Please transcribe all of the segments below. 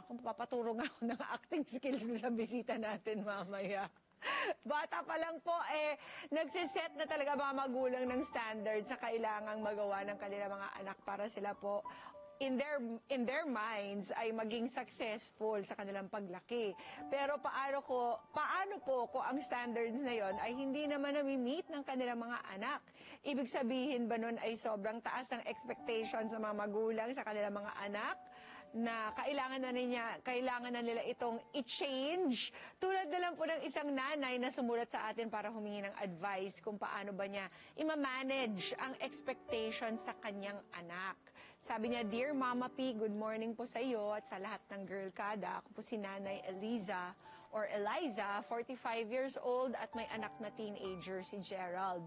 kung papaturo nga ako ng acting skills sa bisita natin mamaya. Bata pa lang po, nagsiset na talaga mga magulang ng standards sa kailangang magawa ng kanilang mga anak para sila po in their minds ay maging successful sa kanilang paglaki. Pero paano po kung ang standards na yon ay hindi naman nami-meet ng kanilang mga anak? Ibig sabihin ba nun ay sobrang taas ng expectations sa mga magulang sa kanilang mga anak na kailangan na nila itong i-change? Tulad na lang po ng isang nanay na sumulat sa atin para humingi ng advice kung paano ba niya ima-manage ang expectations sa kanyang anak. Sabi niya, "Dear Mama P, good morning po sa iyo at sa lahat ng Girl Kada. Ako po si Nanay Eliza, 45 years old at may anak na teenager, si Gerald.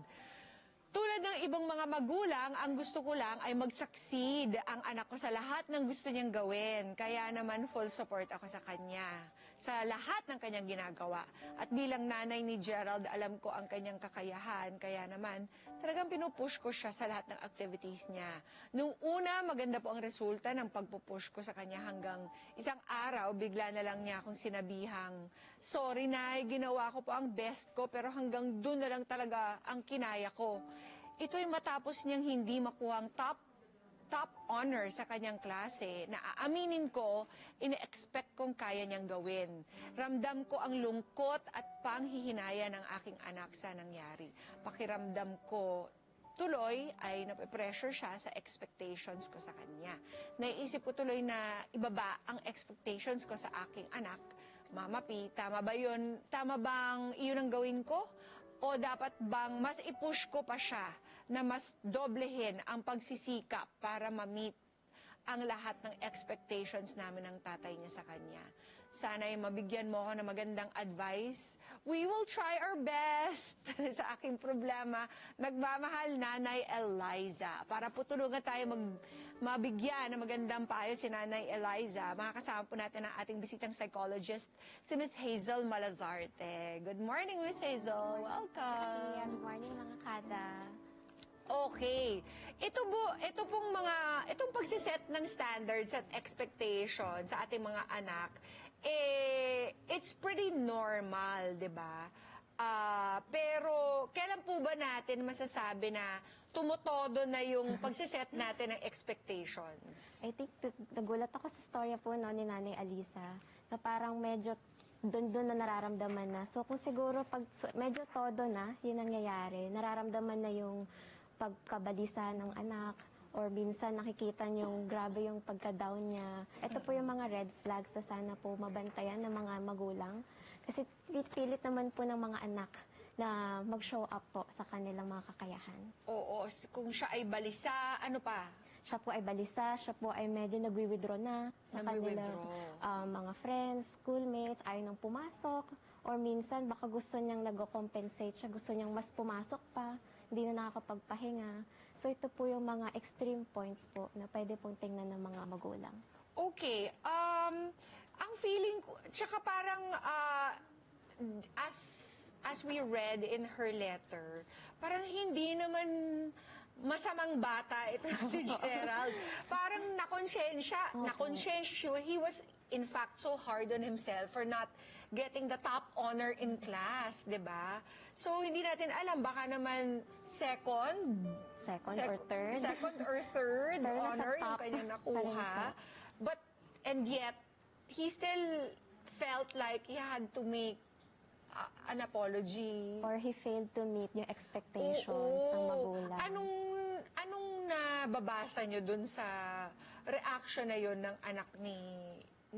Tulad ng ibang mga magulang, ang gusto ko lang ay mag-succeed ang anak ko sa lahat ng gusto niyang gawin. Kaya naman full support ako sa kanya, sa lahat ng kanyang ginagawa. At bilang nanay ni Gerald, alam ko ang kanyang kakayahan. Kaya naman, talagang pinupush ko siya sa lahat ng activities niya. Nung una, maganda po ang resulta ng pagpupush ko sa kanya hanggang isang araw, bigla na lang niya akong sinabihang, "Sorry Nay, ginawa ko po ang best ko pero hanggang doon na lang talaga ang kinaya ko." Ito'y matapos niyang hindi makuhang top honor sa kanyang klase na aaminin ko, ine-expect kong kaya niyang gawin. Ramdam ko ang lungkot at panghihinaya ng aking anak sa nangyari. Pakiramdam ko tuloy ay nape-pressure siya sa expectations ko sa kanya. Naiisip ko tuloy na ibaba ang expectations ko sa aking anak. Mama P, tama ba yun? Tama bang iyon ang gawin ko? O dapat bang mas i-push ko pa siya na mas doblehin ang pagsisikap para ma-meet ang lahat ng expectations namin ng tatay niya sa kanya? Sana ay mabigyan mo ako ng magandang advice. We will try our best sa aking problema. Nagmamahal, Nanay Eliza. Para po tulungan tayo mabigyan ng magandang payo si Nanay Eliza, makakasama po natin ang ating bisitang psychologist, si Ms. Hazel Malazarte. Good morning, Ms. Hazel. Welcome. Good morning, mga kada. Okay. Itong pagsiset ng standards at expectations sa ating mga anak, it's pretty normal, di ba? Pero kailan po ba natin masasabi na tumutodo na yung pagsiset natin ng expectations? I think nagulat ako sa storya po ni Nanay Alisa na parang medyo doon na nararamdaman na. So kung siguro pag medyo todo na, yun nangyayari, nararamdaman na yung pagkabalisa ng anak or minsan nakikita niyong grabe yung pagka-down niya. Ito po yung mga red flags na sana po mabantayan ng mga magulang. Kasi pilit naman po ng mga anak na mag-show up po sa kanilang mga kakayahan. Oo, kung siya ay balisa, ano pa? Siya po ay balisa, siya po ay medyo nagwi-withdraw na sa kanilang mga friends, schoolmates, ayaw nang pumasok. Or minsan baka gusto niyang nag-compensate siya, gusto niyang mas pumasok pa, hindi na nakakapagpahinga. So ito po yung mga extreme points po na pwede pong tingnan ng mga magulang. Okay. Ang feeling ko, tsaka parang as we read in her letter, parang hindi naman masamang bata ito si Gerald. Parang nakonsensya. He was in fact so hard on himself for not getting the top honor in class, 'di ba? So hindi natin alam, baka naman second or third honor yung kanya nakuha. And yet he still felt like he had to make an apology. Or he failed to meet yung expectations ng magulang. Anong nababasa nyo dun sa reaction na yon ng anak ni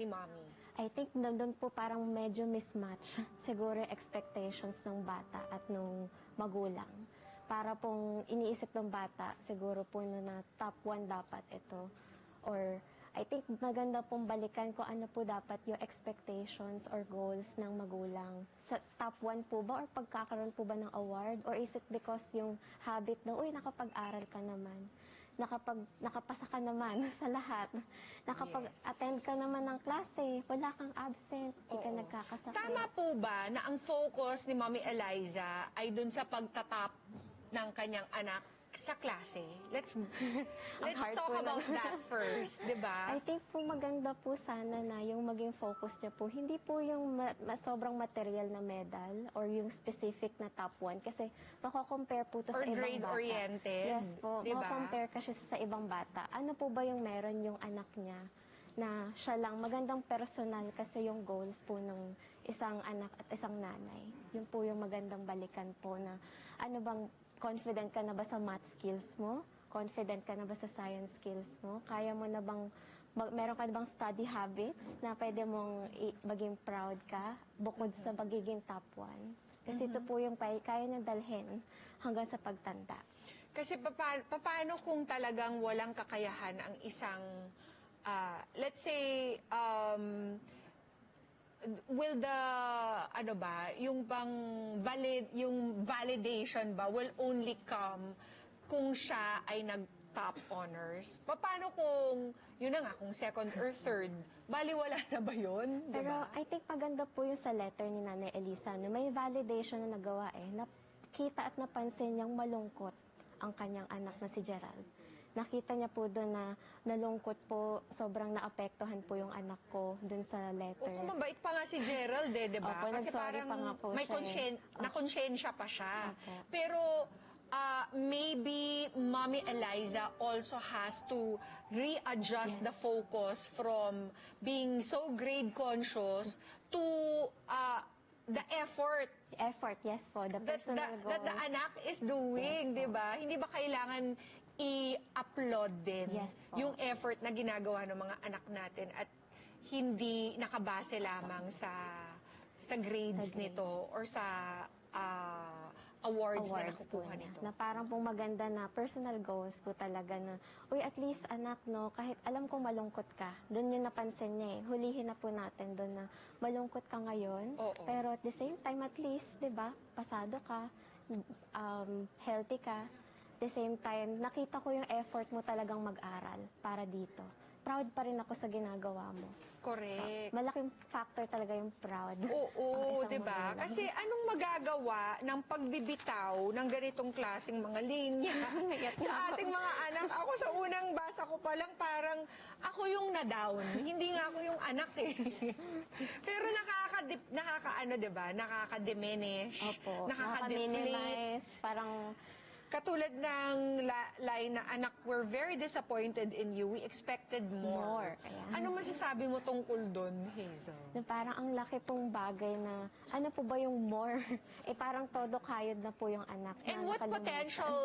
Mommy? I think doon po parang medyo mismatch siguro yung expectations ng bata at nung magulang. Para pong iniisip ng bata, siguro po na top 1 dapat ito. Or I think maganda pong balikan kung ano po dapat yung expectations or goals ng magulang. Sa top 1 po ba or pagkakaroon po ba ng award? Or is it because yung habit na, uy, nakapag-aral ka naman, nakapasa ka naman sa lahat, nakapag-attend ka naman ng klase, wala kang absent, hindi ka nagkakasakit. Tama po ba na ang focus ni Mommy Eliza ay dun sa pagtatap ng kanyang anak sa klase? Let's hard talk po about nun. that first, di ba? I think po maganda po sana na yung maging focus niya po, hindi po yung sobrang material na medal or yung specific na top 1 kasi mako-compare po to Or sa ibang bata. grade-oriented, Yes po, di ba? mako-compare kasi sa ibang bata. Ano po ba yung meron yung anak niya na siya lang, magandang personal kasi yung goals po ng isang anak at isang nanay. Yun po yung magandang balikan po na ano bang, confident ka na ba sa math skills mo? Confident ka na ba sa science skills mo? Kaya mo na bang, meron ka na bang study habits na pwede mong maging proud ka bukod sa magiging top 1? Kasi ito po yung kaya niyang dalhin hanggang sa pagtanda. Kasi paano kung talagang walang kakayahan ang isang, let's say, will the, ano ba, yung bang yung validation ba will only come kung siya ay nag-top honors? Paano kung, yun na nga, kung second or third, baliwala na ba yun? Pero Diba? I think maganda po yung sa letter ni Nanay Elisa, no? May validation na nagawa nakita at napansin niyang malungkot ang kanyang anak na si Gerald. Nakita niya po doon na nalungkot po, sobrang naapektuhan po yung anak ko doon sa letter. O kung mabait pa nga si Gerald di ba? Opo, Kasi nag-sorry parang pa nga po may siya nakonsensya pa siya. Opo. Pero maybe Mommy Eliza also has to readjust the focus from being so grade conscious to the effort Effort, yes po. The that personal goals. the anak is doing, Yes, di ba? Hindi ba kailangan i-upload din Yes, po. yung effort na ginagawa ng mga anak natin at hindi nakabase lamang sa grades Sa grades. nito or sa awards na po nakukuha niya. nito. Na parang pong maganda na personal goals po talaga na, uy, at least anak, no, kahit alam kong malungkot ka, doon yung napansin niya hulihin na po natin doon na malungkot ka ngayon, Oo. pero at the same time, at least, di ba, pasado ka, healthy ka, at the same time, nakita ko yung effort mo talagang mag-aral para dito. Proud pa rin ako sa ginagawa mo. Correct. Malaking factor talaga yung proud. Oo, ang isang 'di ba? magulang. Kasi anong magagawa ng pagbibitaw ng ganitong klaseng mga linya sa ating mga anak? Ako sa unang basa ko pa lang parang ako yung na-down. Hindi nga ako yung anak eh. Pero nakakaano 'di ba? Nakaka-diminish, Opo. nakaka-deflate. Nakaka-minimize, parang Katulad ng line na anak, we're very disappointed in you. We expected more. Ayan. Ano masasabi mo tungkol doon, Hazel? na parang ang laki pong bagay na ano po ba yung more? Parang todo kayod na po yung anak. And na what nakalimutan. potential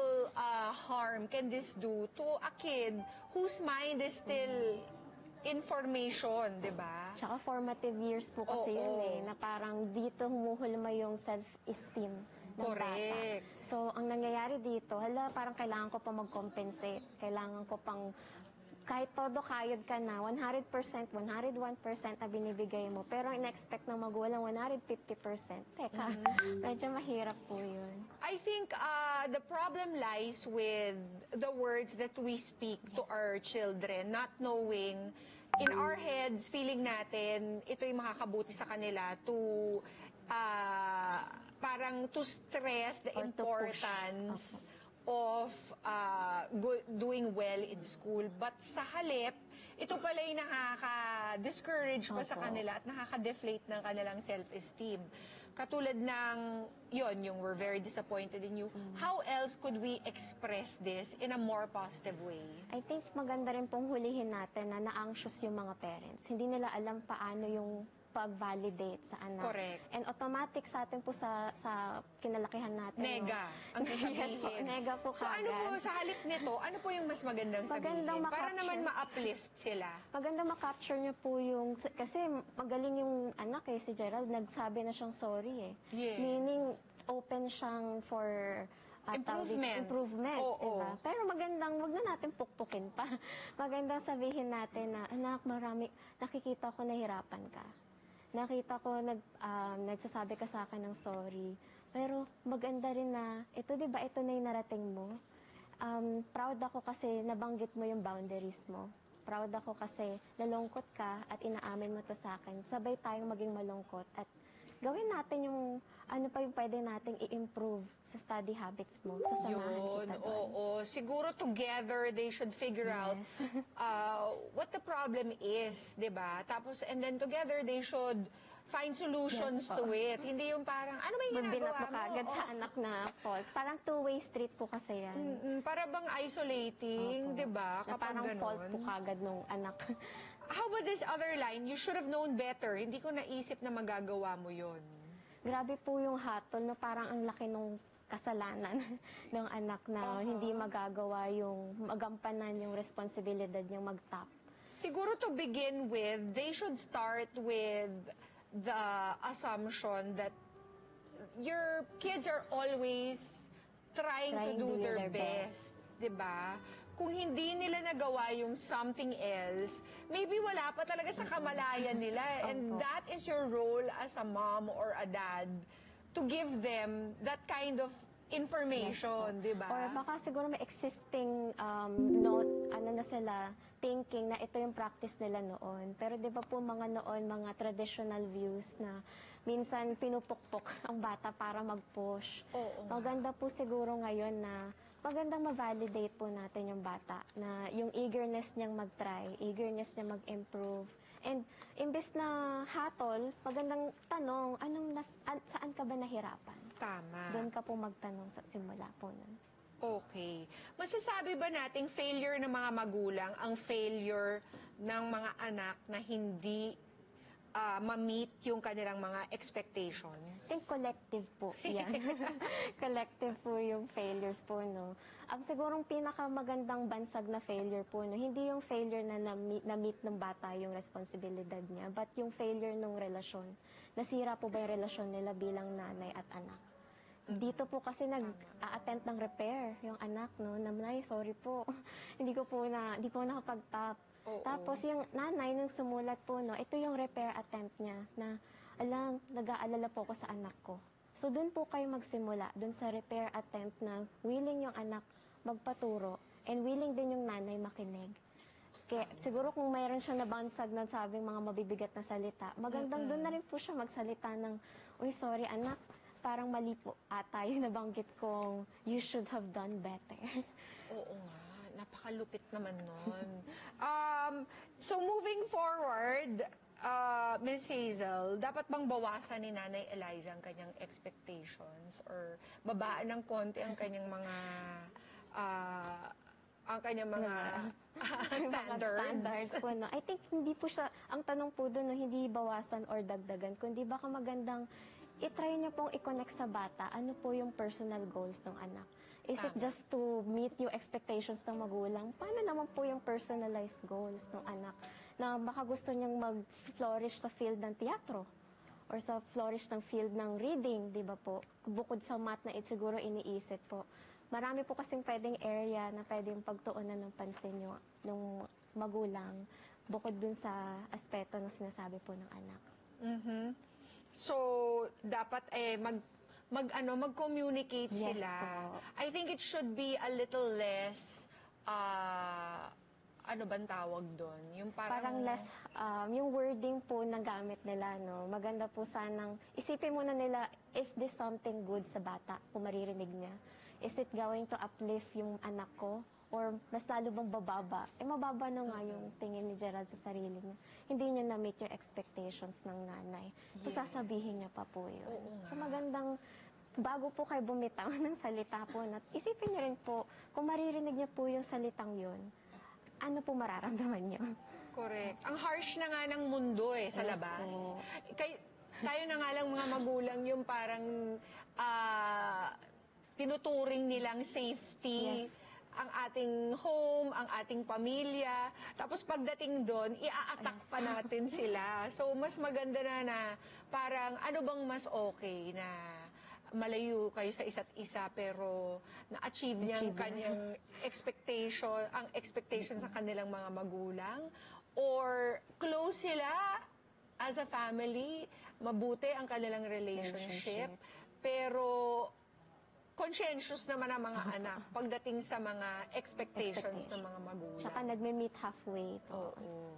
harm can this do to a kid whose mind is still information, di ba? Tsaka formative years po kasi Oo. yun na parang dito humuhulma yung self-esteem ng Correct. bata. So, ang nangyayari dito, parang kailangan ko pa mag-compensate. Kailangan ko pang, kahit todo kayod ka na, 100%, 101% na binibigay mo. Pero in-expect ng magulang 150%. Teka, medyo mahirap po yun. I think the problem lies with the words that we speak to our children, not knowing in our heads, feeling natin, ito yung makakabuti sa kanila to parang to stress the Or to push. importance of doing well in school. But sa halip, ito pala yung nakaka-discourage pa sa Opo. kanila at nakaka-deflate ng kanilang self-esteem. Katulad ng, yung we're very disappointed in you. How else could we express this in a more positive way? I think maganda rin pong hulihin natin na na-anxious yung mga parents. Hindi nila alam paano yung pag-validate sa anak. Correct. And automatic sa atin po sa kinalakihan natin. Nega, ang sasabihin. Yes po, nega po So ano po, sa halip nito, ano po yung mas magandang sabihin? Magandang Para ma-capture. naman ma-uplift sila. Maganda ma-capture niyo po yung, kasi magaling yung anak si Gerald, nagsabi na siyang sorry Yes. Meaning, open siyang for improvement, Oo. diba? Pero magandang, wag na natin pukpukin pa. Magandang sabihin natin na, anak, nakikita ko nahirapan ka. Nakita ko, nagsasabi ka sa akin ng sorry. Pero maganda rin na, ito diba, ito na yung narating mo. Proud ako kasi nabanggit mo yung boundaries mo. Proud ako kasi nalungkot ka at inaamin mo to sa akin. Sabay tayong maging malungkot at gawin natin yung ano pa yung pwede nating i-improve sa study habits mo. Sasamahan Yun, kita doon. oo. Siguro together they should figure out Yes. what the problem is, 'di ba? Tapos and then together they should find solutions Yes, to po. it. Hindi yung parang ano may ginagawa Binat mo mo? kaagad sa Oo. anak na fault. Parang two-way street po kasi yan. Para bang isolating, Opo. 'di ba? Na parang fault po ganun. kagad nung anak. How about this other line? You should have known better. Hindi ko naisip na magagawa mo 'yon. Grabe po yung hatol, no? Parang ang laki nung kasalanan ng anak na hindi magagawa yung magampanan yung responsibilidad niyang mag-top. Siguro to begin with, they should start with the assumption that your kids are always trying to do their best, 'di ba? Kung hindi nila nagawa yung something else, maybe wala pa talaga sa kamalayan nila. And Opo. that is your role as a mom or a dad to give them that kind of information, di ba? Or baka siguro may existing ano na sila, thinking na ito yung practice nila noon. Pero di ba po mga noon, mga traditional views na minsan pinupukpok ang bata para mag-push. Oo. Maganda po siguro ngayon na magandang ma-validate po natin yung bata na yung eagerness niyang mag-try, eagerness niya mag-improve. And imbes na hatol, magandang tanong, saan ka ba nahirapan? Tama. Doon ka po magtanong sa simula po nun. Okay. Masasabi ba nating failure ng mga magulang ang failure ng mga anak na hindi ma-meet yung kanilang mga expectations? I think collective po yan. Collective po yung failures po, no? Ang sigurong pinakamagandang bansag na failure po, no? Hindi yung failure na na-meet ng bata yung responsibilidad niya, but yung failure ng relasyon. Nasira po ba yung relasyon nila bilang nanay at anak? Dito po kasi nag-a-attempt ng repair yung anak, no? Nanay, sorry po. hindi po nakapag-top. Oo. Tapos yung nanay, nung sumulat po, no, ito yung repair attempt niya na, alang, nag-aalala po ako sa anak ko. So, doon po kayo magsimula, doon sa repair attempt na willing yung anak magpaturo and willing din yung nanay makinig. Kaya, siguro kung mayroon siyang nabansag na sabing mga mabibigat na salita, magandang doon na rin po siya magsalita ng, uy, sorry anak, parang mali po ata yung nabanggit kong you should have done better. Oo nga. Napakalupit naman nun. So moving forward, Ms. Hazel, dapat bang bawasan ni Nanay Eliza ang kanyang expectations or babaan ng konti ang kanyang mga standards? Standards po, no? I think hindi po siya, ang tanong po doon, no, hindi bawasan or dagdagan, kundi baka magandang itry niyo pong i-connect sa bata, ano po yung personal goals ng anak. Is it Tama. just to meet yung expectations ng magulang? Paano naman po yung personalized goals ng anak? Na baka gusto niyang mag-flourish sa field ng teatro or sa flourish ng field ng reading, di ba po? Bukod sa math na siguro iniisip po. Marami po kasing pwedeng area na pwedeng pagtuunan ng pansin ng magulang bukod dun sa aspeto na sinasabi po ng anak. Mhm. So, dapat mag-communicate Yes sila. po. I think it should be a little less, ano bang tawag doon? Yung Parang less, yung wording po na gamit nila, no? Maganda po sanang, isipin muna nila, is this something good sa bata kung maririnig niya? Is it going to uplift yung anak ko? Or mas lalo bang bababa? Mababa na nga yung tingin ni Gerald sa sarili niya. Hindi niya na-meet yung expectations ng nanay. So, Yes. sasabihin niya pa po yun. Oo nga. So, magandang, bago po kayo bumitaw ng salita po, isipin niyo rin po, kung maririnig niyo po yung salitang yun, ano po mararamdaman niyo? Correct. Ang harsh na nga ng mundo sa Yes labas. po. Tayo na nga lang mga magulang yung parang tinuturing nilang safety. Yes. Ang ating home, ang ating pamilya. Tapos pagdating doon, ia-attack pa natin sila. So, mas maganda na parang ano bang mas okay na malayo kayo sa isa't isa pero na-achieve niya ang kanyang expectation sa kanilang mga magulang or close sila as a family, mabuti ang kanilang relationship. Pero conscientious naman ang mga anak pagdating sa mga expectations ng mga magulang. Tsaka nagme-meet halfway po. Oo.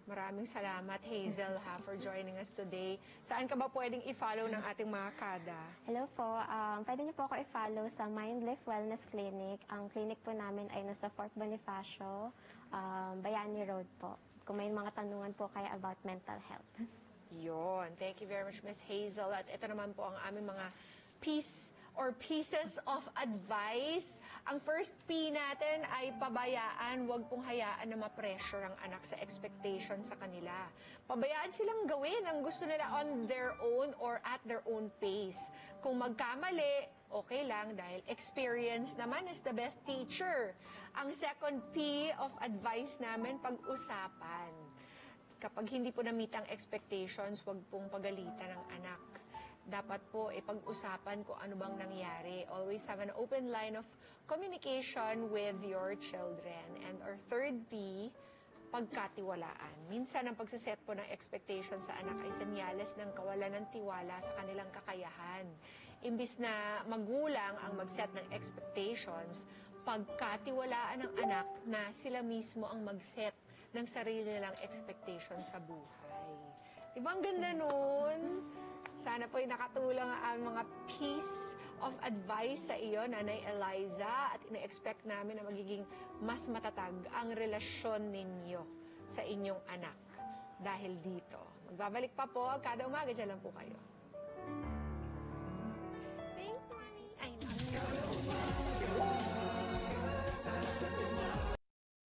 Maraming salamat, Hazel, for joining us today. Saan ka ba pwedeng i-follow ng ating mga kada? Hello po. Pwede niyo po ako i-follow sa Mindlift Wellness Clinic. Ang clinic po namin ay nasa Fort Bonifacio, Bayani Road po. Kung may mga tanungan po kayo about mental health. Yon. Thank you very much, Miss Hazel. At ito naman po ang aming mga pieces of advice. Ang first P natin ay pabayaan. Huwag pong hayaan na ma-pressure ang anak sa expectation sa kanila. Pabayaan silang gawin ang gusto nila on their own or at their own pace. Kung magkamali, okay lang dahil experience naman is the best teacher. Ang second P of advice namin, pag-usapan. Kapag hindi po na-meet ang expectations, huwag pong pagalitan ng anak. Dapat po pag-usapan kung ano bang nangyari. Always have an open line of communication with your children. And our third P, pagkatiwalaan. Minsan ang pagsiset po ng expectation sa anak ay senyales ng kawalan ng tiwala sa kanilang kakayahan. Imbis na magulang ang mag-set ng expectations, pagkatiwalaan ng anak na sila mismo ang mag-set ng sarili nilang expectation sa buhay. Diba ang ganda nun? Sana po'y nakatulong ang mga piece of advice sa iyo, Nanay Eliza, at ina-expect namin na magiging mas matatag ang relasyon ninyo sa inyong anak dahil dito. Magbabalik pa po, kada umaga dyan lang po kayo.